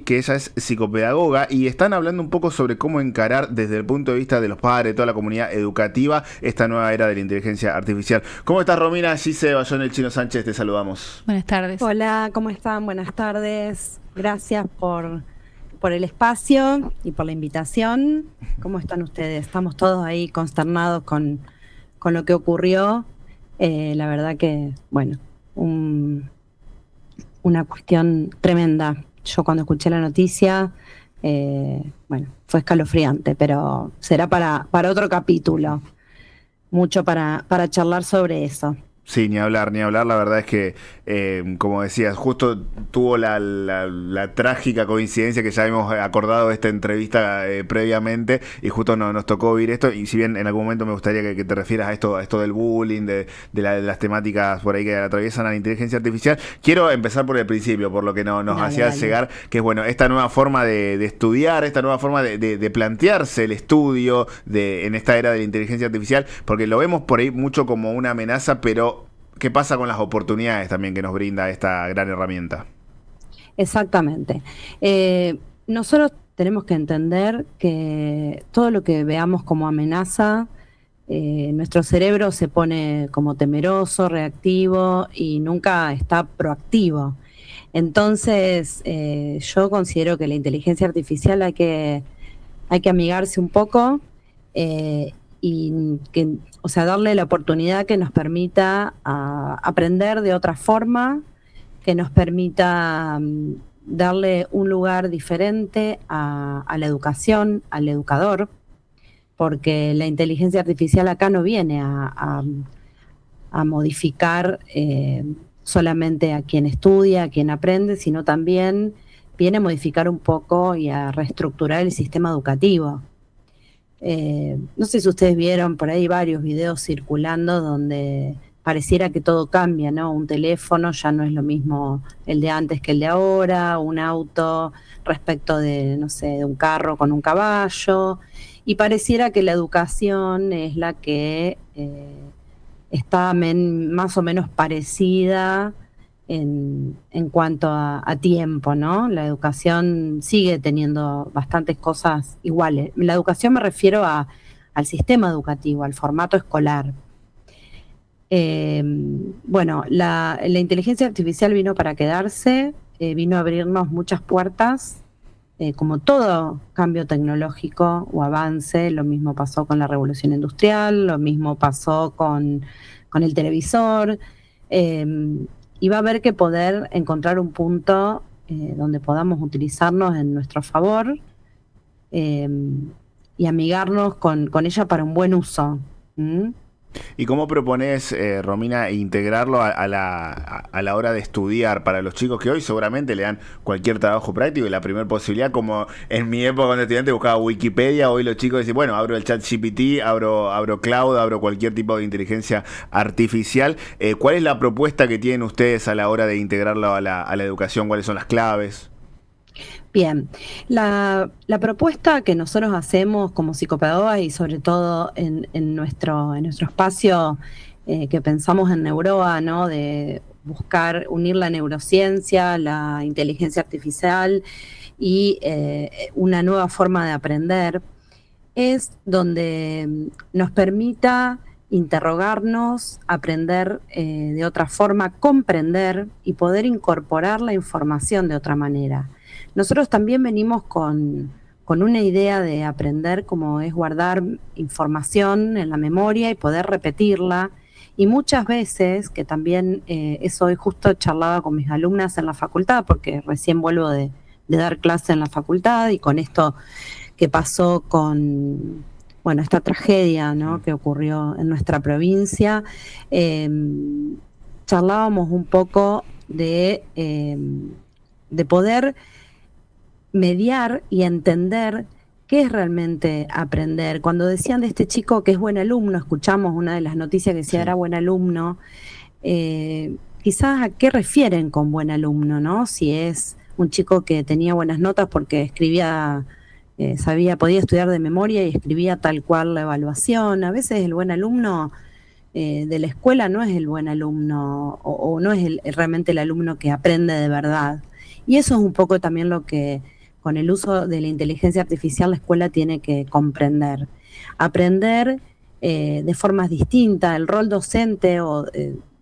que ella es psicopedagoga, y están hablando un poco sobre cómo encarar desde el punto de vista de los padres, de toda la comunidad educativa, esta nueva era de la inteligencia artificial. ¿Cómo estás, Romina? Gise Bayón, el Chino Sánchez, te saludamos. Buenas tardes. Hola, ¿cómo están? Buenas tardes. Gracias por el espacio y por la invitación. ¿Cómo están ustedes? Estamos todos ahí consternados con lo que ocurrió. La verdad que, bueno, una cuestión tremenda. Yo cuando escuché la noticia, bueno, fue escalofriante, pero será para otro capítulo. Mucho para charlar sobre eso. Sí, ni hablar. La verdad es que, como decías, justo tuvo la trágica coincidencia que ya hemos acordado esta entrevista previamente, y justo nos tocó oír esto. Y si bien en algún momento me gustaría que te refieras a esto del bullying, de las temáticas por ahí que atraviesan a la inteligencia artificial, quiero empezar por el principio, por lo que nos hacías llegar, que es, bueno, esta nueva forma de estudiar, esta nueva forma de plantearse el estudio en esta era de la inteligencia artificial, porque lo vemos por ahí mucho como una amenaza, pero ¿qué pasa con las oportunidades también que nos brinda esta gran herramienta? Exactamente. Nosotros tenemos que entender que todo lo que veamos como amenaza, nuestro cerebro se pone como temeroso, reactivo y nunca está proactivo. Entonces, yo considero que la inteligencia artificial hay que amigarse un poco, y que, o sea, darle la oportunidad que nos permita aprender de otra forma, que nos permita darle un lugar diferente a la educación, al educador, porque la inteligencia artificial acá no viene a modificar solamente a quien estudia, a quien aprende, sino también viene a modificar un poco y a reestructurar el sistema educativo. No sé si ustedes vieron por ahí varios videos circulando donde pareciera que todo cambia, ¿no? Un teléfono ya no es lo mismo el de antes que el de ahora, un auto respecto de, no sé, de un carro con un caballo, y pareciera que la educación es la que está más o menos parecida en cuanto a tiempo, ¿no? La educación sigue teniendo bastantes cosas iguales. La educación me refiero al sistema educativo, al formato escolar. Bueno, la inteligencia artificial vino para quedarse, vino a abrirnos muchas puertas, como todo cambio tecnológico o avance. Lo mismo pasó con la revolución industrial, lo mismo pasó con el televisor. Y va a haber que poder encontrar un punto donde podamos utilizarnos en nuestro favor, y amigarnos con ella para un buen uso. ¿Y cómo propones, Romina, integrarlo a la hora de estudiar para los chicos que hoy seguramente le dan cualquier trabajo práctico, y la primera posibilidad, como en mi época cuando estudiante buscaba Wikipedia, hoy los chicos dicen, bueno, abro el chat GPT, abro Cloud, abro cualquier tipo de inteligencia artificial? ¿Cuál es la propuesta que tienen ustedes a la hora de integrarlo a la educación? ¿Cuáles son las claves? Bien, la propuesta que nosotros hacemos como psicopedagogas, y sobre todo en nuestro espacio que pensamos en Neuroa, ¿no? De buscar unir la neurociencia, la inteligencia artificial y una nueva forma de aprender, es donde nos permita interrogarnos, aprender de otra forma, comprender y poder incorporar la información de otra manera. Nosotros también venimos con una idea de aprender como es guardar información en la memoria y poder repetirla. Y muchas veces, que también eso hoy justo charlaba con mis alumnas en la facultad, porque recién vuelvo de dar clase en la facultad, y con esto que pasó con, bueno, esta tragedia, ¿no?, que ocurrió en nuestra provincia, charlábamos un poco de poder mediar y entender qué es realmente aprender. Cuando decían de este chico que es buen alumno, escuchamos una de las noticias que decía era buen alumno, quizás a qué refieren con buen alumno, ¿no? Si es un chico que tenía buenas notas porque escribía, podía estudiar de memoria y escribía tal cual la evaluación. A veces el buen alumno de la escuela no es el buen alumno, o no es realmente el alumno que aprende de verdad. Y eso es un poco también lo que con el uso de la inteligencia artificial la escuela tiene que comprender. Aprender de formas distintas, el rol docente o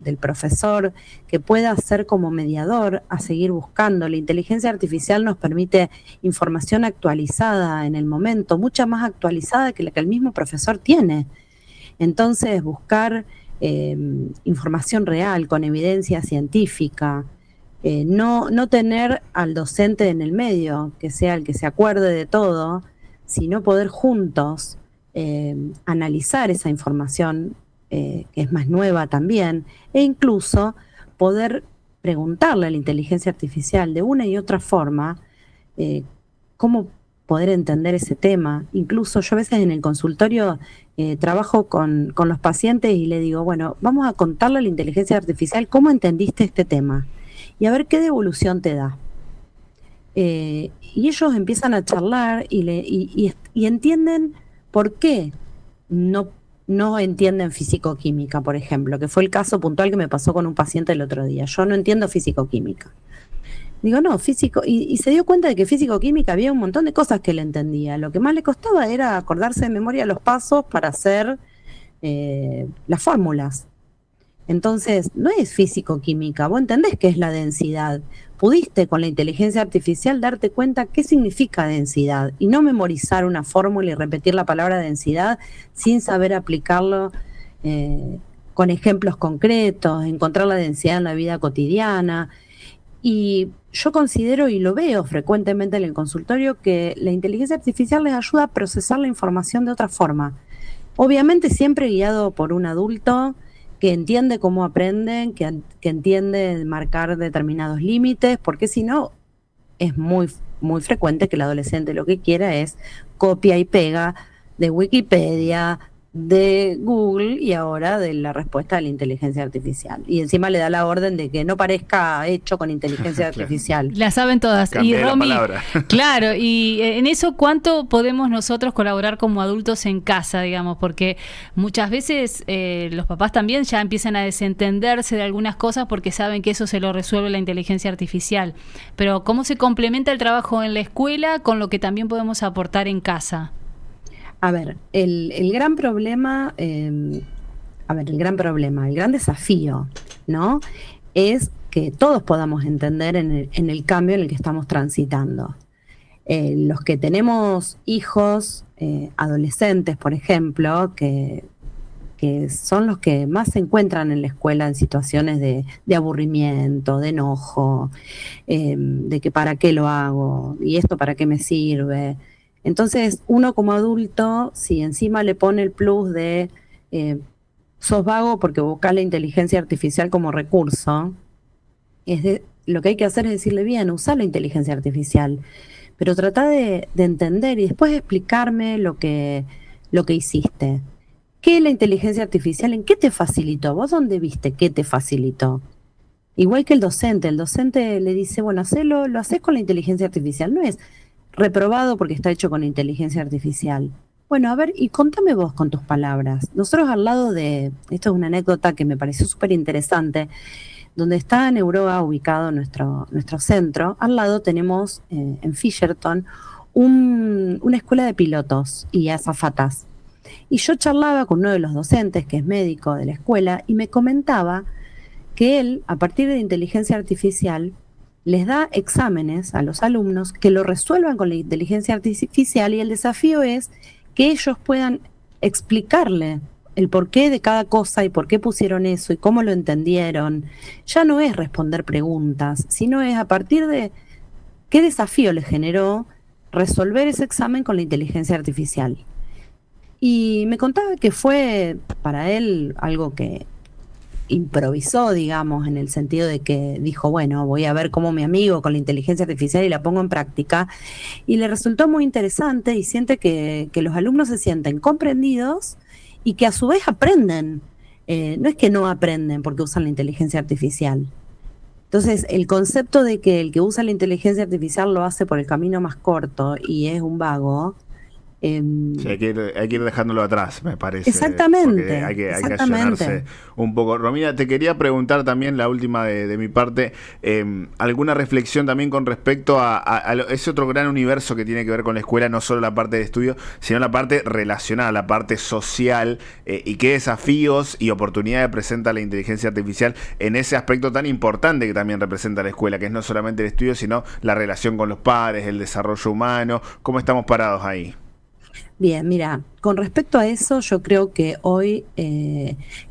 del profesor que pueda ser como mediador a seguir buscando. La inteligencia artificial nos permite información actualizada en el momento, mucha más actualizada que la que el mismo profesor tiene. Entonces, buscar información real, con evidencia científica, no tener al docente en el medio, que sea el que se acuerde de todo, sino poder juntos analizar esa información que es más nueva también, e incluso poder preguntarle a la inteligencia artificial de una y otra forma cómo poder entender ese tema. Incluso yo a veces en el consultorio trabajo con los pacientes y le digo, bueno, vamos a contarle a la inteligencia artificial cómo entendiste este tema y a ver qué devolución te da. Y ellos empiezan a charlar y entienden por qué no entienden físico-química, por ejemplo, que fue el caso puntual que me pasó con un paciente el otro día. Yo no entiendo físico-química. Digo, no, físico, y se dio cuenta de que físico-química había un montón de cosas que él entendía. Lo que más le costaba era acordarse de memoria los pasos para hacer las fórmulas. Entonces, no es físico-química, vos entendés qué es la densidad. Pudiste con la inteligencia artificial darte cuenta qué significa densidad y no memorizar una fórmula y repetir la palabra densidad sin saber aplicarlo con ejemplos concretos, encontrar la densidad en la vida cotidiana. Y yo considero y lo veo frecuentemente en el consultorio que la inteligencia artificial les ayuda a procesar la información de otra forma. Obviamente siempre guiado por un adulto que entiende cómo aprenden, que entiende marcar determinados límites, porque si no, es muy, muy frecuente que el adolescente lo que quiera es copia y pega de Wikipedia, de Google y ahora de la respuesta de la inteligencia artificial. Y encima le da la orden de que no parezca hecho con inteligencia artificial. La saben todas. Cambié y Romy, la palabra. Claro, y en eso, ¿cuánto podemos nosotros colaborar como adultos en casa, digamos? Porque muchas veces los papás también ya empiezan a desentenderse de algunas cosas porque saben que eso se lo resuelve la inteligencia artificial. Pero ¿cómo se complementa el trabajo en la escuela con lo que también podemos aportar en casa? A ver, el gran problema, el gran desafío, ¿no? Es que todos podamos entender en el cambio en el que estamos transitando. Los que tenemos hijos, adolescentes, por ejemplo, que son los que más se encuentran en la escuela en situaciones de aburrimiento, de enojo, de que para qué lo hago y esto para qué me sirve. Entonces, uno como adulto, si encima le pone el plus de sos vago porque buscas la inteligencia artificial como recurso, lo que hay que hacer es decirle, bien, usá la inteligencia artificial, pero trata de entender y después explicarme lo que hiciste. ¿Qué es la inteligencia artificial? ¿En qué te facilitó? ¿Vos dónde viste qué te facilitó? Igual que el docente le dice, bueno, lo hacés con la inteligencia artificial, no es reprobado porque está hecho con inteligencia artificial. Bueno, a ver, y contame vos con tus palabras. Nosotros al lado esto es una anécdota que me pareció súper interesante, donde está Neuroa ubicado nuestro centro, al lado tenemos en Fisherton una escuela de pilotos y azafatas. Y yo charlaba con uno de los docentes, que es médico de la escuela, y me comentaba que él, a partir de inteligencia artificial, les da exámenes a los alumnos que lo resuelvan con la inteligencia artificial y el desafío es que ellos puedan explicarle el porqué de cada cosa y por qué pusieron eso y cómo lo entendieron. Ya no es responder preguntas, sino es a partir de qué desafío les generó resolver ese examen con la inteligencia artificial. Y me contaba que fue para él algo que improvisó, digamos, en el sentido de que dijo, bueno, voy a ver cómo mi amigo con la inteligencia artificial y la pongo en práctica, y le resultó muy interesante y siente que los alumnos se sienten comprendidos y que a su vez aprenden. No es que no aprenden porque usan la inteligencia artificial. Entonces, el concepto de que el que usa la inteligencia artificial lo hace por el camino más corto y es un vago, Sí, hay que ir dejándolo atrás, me parece. Exactamente. Hay que allanarse un poco. Romina, te quería preguntar también, la última de mi parte, alguna reflexión también con respecto a ese otro gran universo que tiene que ver con la escuela, no solo la parte de estudio, sino la parte relacional, la parte social, y qué desafíos y oportunidades presenta la inteligencia artificial en ese aspecto tan importante que también representa la escuela, que es no solamente el estudio, sino la relación con los padres, el desarrollo humano. ¿Cómo estamos parados ahí? Bien, mira, con respecto a eso, yo creo que hoy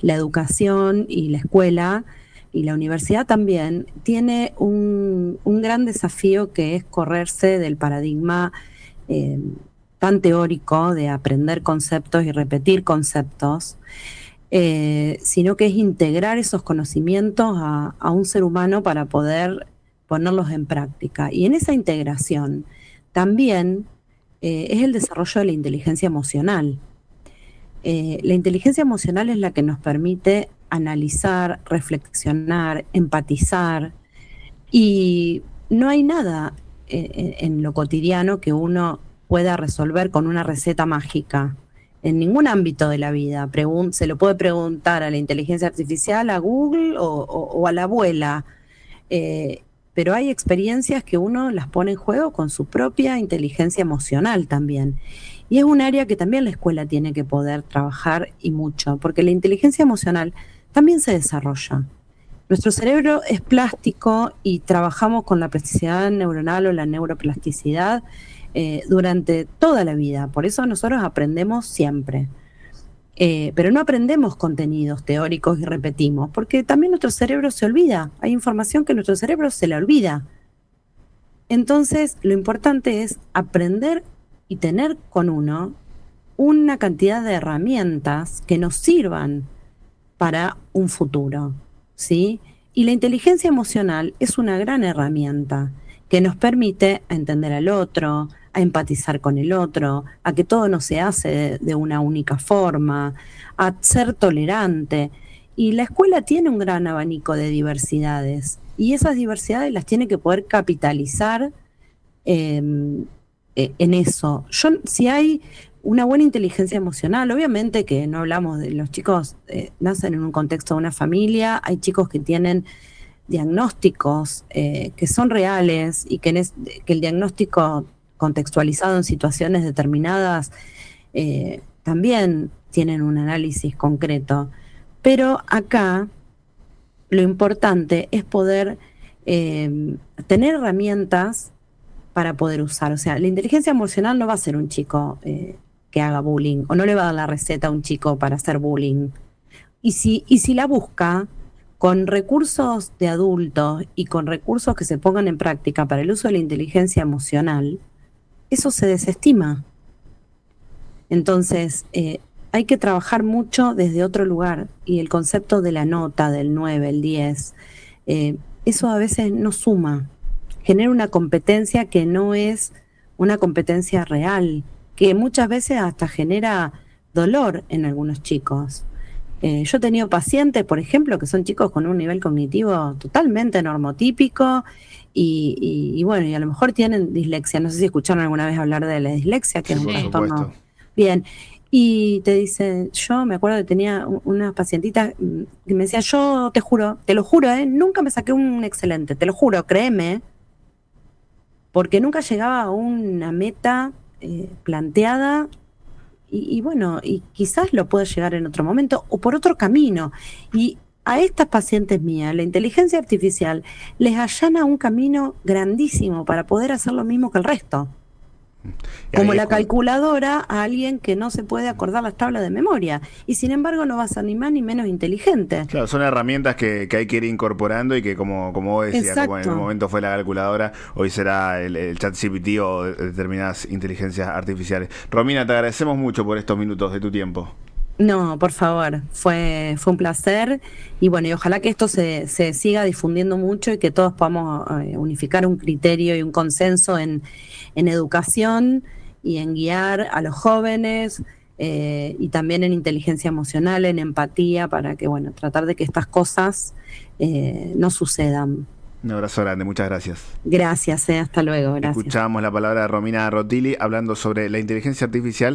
la educación y la escuela y la universidad también tiene un gran desafío, que es correrse del paradigma tan teórico de aprender conceptos y repetir conceptos, sino que es integrar esos conocimientos a un ser humano para poder ponerlos en práctica. Y en esa integración también es el desarrollo de la inteligencia emocional. La inteligencia emocional es la que nos permite analizar, reflexionar, empatizar, y no hay nada en lo cotidiano que uno pueda resolver con una receta mágica. En ningún ámbito de la vida se lo puede preguntar a la inteligencia artificial, a Google o a la abuela. Pero hay experiencias que uno las pone en juego con su propia inteligencia emocional también. Y es un área que también la escuela tiene que poder trabajar, y mucho, porque la inteligencia emocional también se desarrolla. Nuestro cerebro es plástico y trabajamos con la plasticidad neuronal o la neuroplasticidad durante toda la vida. Por eso nosotros aprendemos siempre. Pero no aprendemos contenidos teóricos y repetimos, porque también nuestro cerebro se olvida. Hay información que nuestro cerebro se la olvida. Entonces, lo importante es aprender y tener con uno una cantidad de herramientas que nos sirvan para un futuro, ¿sí? Y la inteligencia emocional es una gran herramienta que nos permite entender al otro, a empatizar con el otro, a que todo no se hace de una única forma, a ser tolerante. Y la escuela tiene un gran abanico de diversidades, y esas diversidades las tiene que poder capitalizar en eso. Si hay una buena inteligencia emocional, obviamente que no hablamos de los chicos, nacen en un contexto de una familia, hay chicos que tienen diagnósticos que son reales, y que el diagnóstico contextualizado en situaciones determinadas también tienen un análisis concreto. Pero acá lo importante es poder tener herramientas para poder usar. O sea, la inteligencia emocional no va a ser un chico que haga bullying, o no le va a dar la receta a un chico para hacer bullying. Y si la busca con recursos de adultos y con recursos que se pongan en práctica para el uso de la inteligencia emocional, eso se desestima. Entonces, hay que trabajar mucho desde otro lugar, y el concepto de la nota, del 9, el 10, eso a veces no suma, genera una competencia que no es una competencia real, que muchas veces hasta genera dolor en algunos chicos. Yo he tenido pacientes, por ejemplo, que son chicos con un nivel cognitivo totalmente normotípico, y bueno, y a lo mejor tienen dislexia. No sé si escucharon alguna vez hablar de la dislexia, que es un trastorno. Bien, y te dicen, yo me acuerdo que tenía una pacientita que me decía, yo te juro, te lo juro, nunca me saqué un excelente, te lo juro, créeme, porque nunca llegaba a una meta planteada. Y bueno, y quizás lo pueda llegar en otro momento o por otro camino. Y a estas pacientes mías, la inteligencia artificial les allana un camino grandísimo para poder hacer lo mismo que el resto. Como la calculadora a alguien que no se puede acordar las tablas de memoria, y sin embargo no va a ser ni más ni menos inteligente. Claro, son herramientas que hay que ir incorporando, y que como vos decías, como en el momento fue la calculadora, hoy será el ChatGPT o determinadas inteligencias artificiales. Romina, te agradecemos mucho por estos minutos de tu tiempo. No, por favor, fue un placer, y bueno, y ojalá que esto se siga difundiendo mucho, y que todos podamos unificar un criterio y un consenso en educación y en guiar a los jóvenes, y también en inteligencia emocional, en empatía, para que, bueno, tratar de que estas cosas no sucedan. Un abrazo grande, muchas gracias. Gracias, hasta luego. Gracias. Escuchamos la palabra de Romina Rotili hablando sobre la inteligencia artificial